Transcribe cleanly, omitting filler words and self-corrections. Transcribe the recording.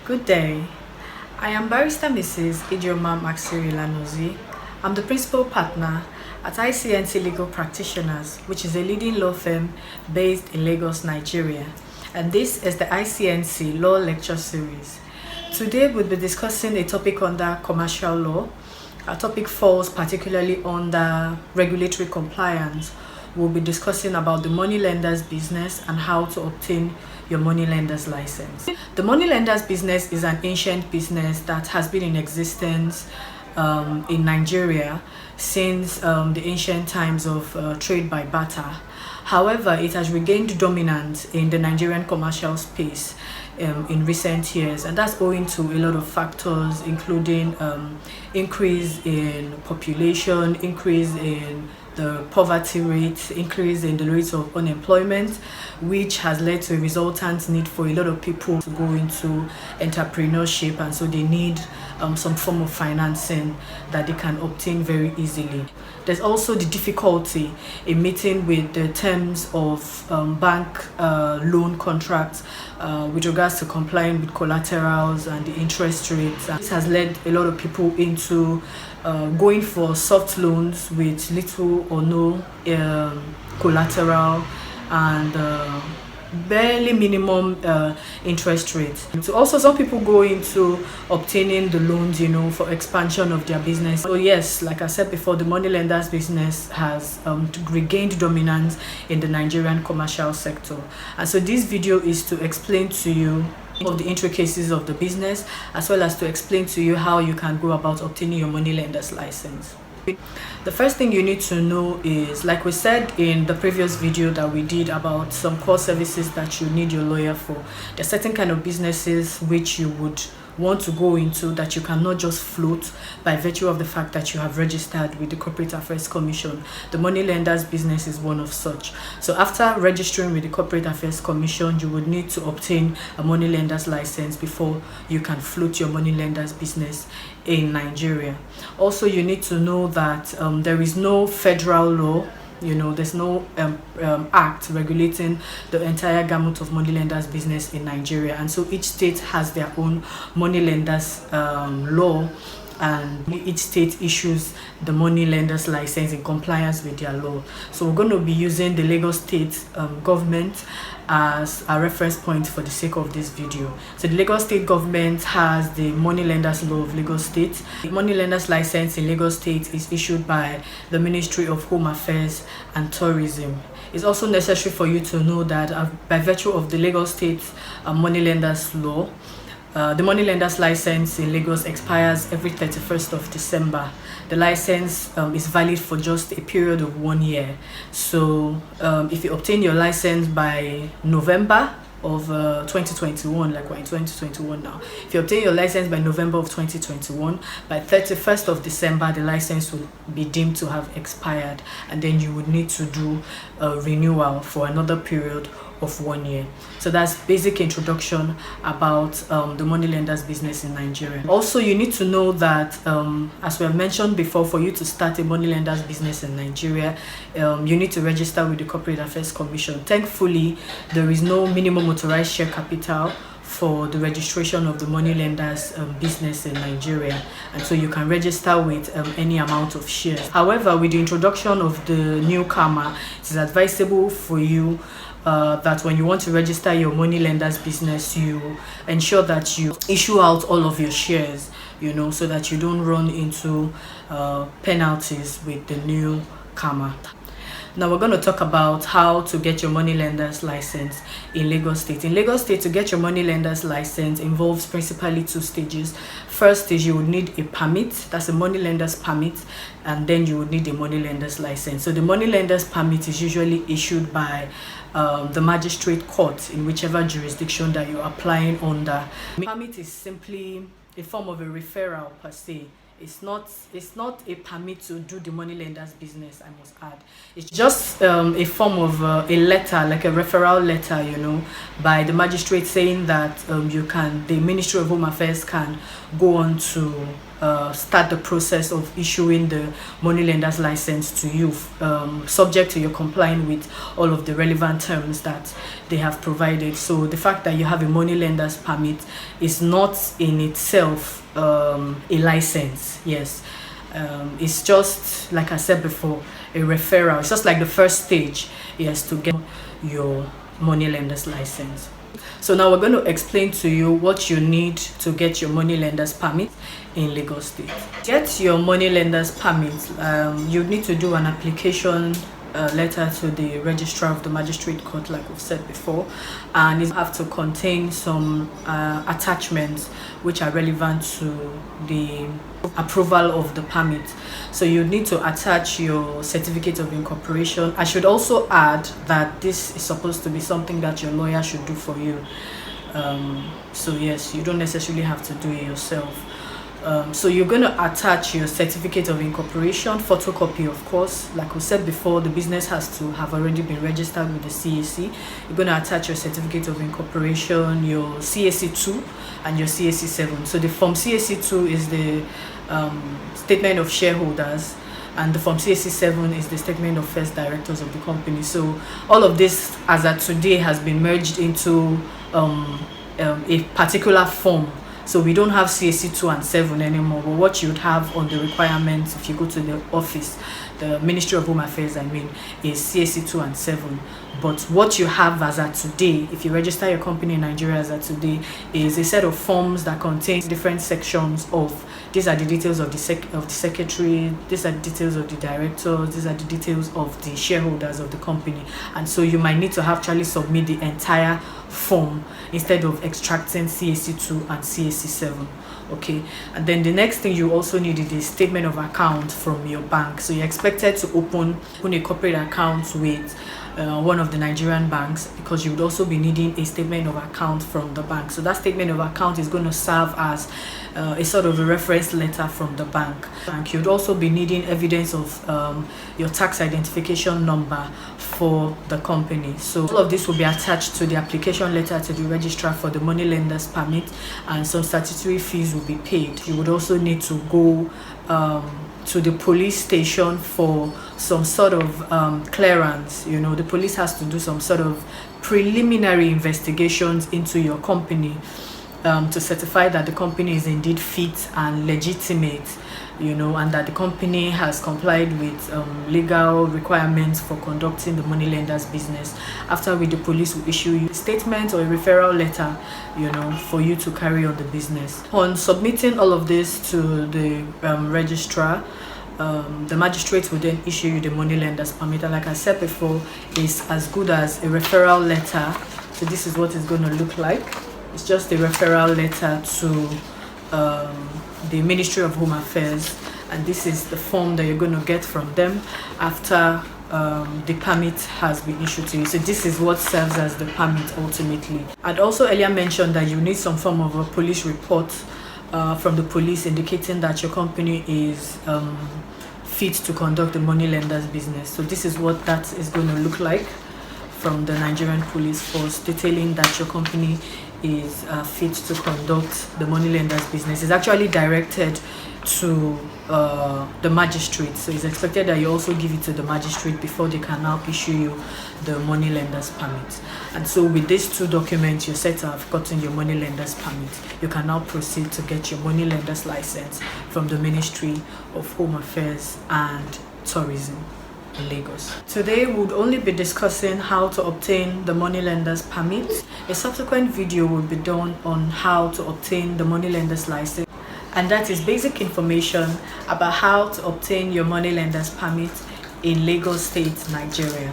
Good day. I am Barrister Mrs. Ijeoma Maxiri Lanozi. I'm the principal partner at ICNC Legal Practitioners, which is a leading law firm based in Lagos, Nigeria. And this is the ICNC Law Lecture Series. Today we'll be discussing a topic under commercial law. Our topic falls particularly under regulatory compliance. We'll be discussing about the money lender's business and how to obtain your money lender's license. The money lender's business is an ancient business that has been in existence in Nigeria since the ancient times of trade by barter. However, it has regained dominance in the Nigerian commercial space in recent years, and that's owing to a lot of factors, including increase in population, increase in the poverty rate, increase in the rates of unemployment, which has led to a resultant need for a lot of people to go into entrepreneurship, and so they need some form of financing that they can obtain very easily. There's also the difficulty in meeting with the terms of bank loan contracts with regards to complying with collaterals and the interest rates. This has led a lot of people into going for soft loans with little or no collateral and barely minimum interest rates. So also some people go into obtaining the loans, for expansion of their business. So yes, like I said before, the money lender's business has regained dominance in the Nigerian commercial sector. And so this video is to explain to you of the intricacies of the business, as well as to explain to you how you can go about obtaining your money lender's license. The first thing you need to know is, like we said in the previous video that we did about some core services that you need your lawyer for, there are certain kind of businesses which you would want to go into that you cannot just float by virtue of the fact that you have registered with the Corporate Affairs Commission. The money lender's business is one of such. So after registering with the Corporate Affairs Commission, you would need to obtain a money lender's license before you can float your money lender's business in Nigeria. Also, you need to know that there is no federal law. There's no act regulating the entire gamut of money lenders business in Nigeria, and so each state has their own money lenders law, and each state issues the money lenders license in compliance with their law. So we're going to be using the Lagos State government as a reference point for the sake of this video. So the Lagos State government has the money lenders law of Lagos State. The money lenders license in Lagos State is issued by the Ministry of Home Affairs and Tourism. It's also necessary for you to know that by virtue of the Lagos State money lenders law, the money lender's license in Lagos expires every 31st of December. The license is valid for just a period of 1 year. So if you obtain your license by November of 2021, like we're in 2021 now, if you obtain your license by November of 2021, by 31st of December, the license will be deemed to have expired, and then you would need to do a renewal for another period of 1 year. So that's basic introduction about the money lenders business in Nigeria. Also, you need to know that as we have mentioned before, for you to start a money lenders business in Nigeria, you need to register with the Corporate Affairs Commission. Thankfully, there is no minimum authorized share capital for the registration of the money lenders business in Nigeria, and so you can register with any amount of shares. However, with the introduction of the new CAMA, it is advisable for you that when you want to register your money lenders business, you ensure that you issue out all of your shares, so that you don't run into penalties with the new CAMA. Now we're going to talk about how to get your money lender's license in Lagos State. In Lagos State, to get your money lender's license involves principally 2 stages. First is you would need a permit, that's a money lender's permit, and then you would need a money lender's license. So the money lender's permit is usually issued by the magistrate court in whichever jurisdiction that you're applying under. The permit is simply a form of a referral per se. It's not a permit to do the money lender's business, I must add. It's just a form of a letter, like a referral letter, by the magistrate saying that the Ministry of Home Affairs can go on to start the process of issuing the money lender's license to you, subject to your complying with all of the relevant terms that they have provided. So the fact that you have a money lender's permit is not in itself a license. Yes, it's just, like I said before, a referral. It's just like the first stage, yes, to get your money lender's license. So now we're going to explain to you what you need to get your money lender's permit in Lagos State. To get your money lender's permit, you need to do an application letter to the registrar of the magistrate court, like we've said before, and it have to contain some attachments which are relevant to the approval of the permit. So you need to attach your certificate of incorporation. I should also add that this is supposed to be something that your lawyer should do for you. So yes, you don't necessarily have to do it yourself. So you're going to attach your certificate of incorporation, photocopy of course. Like we said before, the business has to have already been registered with the CAC. You're going to attach your certificate of incorporation, your CAC 2 and your CAC 7. So the form CAC 2 is the statement of shareholders, and the form CAC 7 is the statement of first directors of the company. So all of this as at today has been merged into a particular form. So we don't have CAC 2 and 7 anymore, but what you would have on the requirements if you go to the office, the Ministry of Home Affairs, I mean, is CAC 2 and 7. But what you have as at today, if you register your company in Nigeria as at today, is a set of forms that contains different sections of, these are the details of the secretary, these are the details of the directors, these are the details of the shareholders of the company. And so you might need to actually submit the entire form instead of extracting CAC 2 and CAC 7. Okay, and then the next thing you also need is a statement of account from your bank. So you're expected to open a corporate account with one of the Nigerian banks, because you would also be needing a statement of account from the bank. So that statement of account is going to serve as a sort of a reference letter from the bank. You would also be needing evidence of your tax identification number for the company. So all of this will be attached to the application letter to the registrar for the money lender's permit, and some statutory fees will be paid. You would also need to go to the police station for some sort of clearance. You know, the police has to do some sort of preliminary investigations into your company to certify that the company is indeed fit and legitimate, you know, and that the company has complied with legal requirements for conducting the money lender's business. After which the police will issue you a statement or a referral letter, you know, for you to carry on the business. On submitting all of this to the registrar, the magistrate will then issue you the money lender's permit, and like I said before, is as good as a referral letter. So this is what it's going to look like. It's just a referral letter to the Ministry of Home Affairs, and this is the form that you're going to get from them after the permit has been issued to you. So this is what serves as the permit ultimately. I'd also earlier mentioned that you need some form of a police report from the police indicating that your company is fit to conduct the money lender's business. So this is what that is going to look like from the Nigerian Police Force, detailing that your company is fit to conduct the money lender's business. It's actually directed to the magistrate, so it's expected that you also give it to the magistrate before they can now issue you the money lender's permit. And so with these two documents, you're set to have gotten your money lender's permit. You can now proceed to get your money lender's license from the Ministry of Home Affairs and Tourism in Lagos. Today we would only be discussing how to obtain the money lender's permit. A subsequent video will be done on how to obtain the money lender's license, and that is basic information about how to obtain your money lender's permit in Lagos State, Nigeria.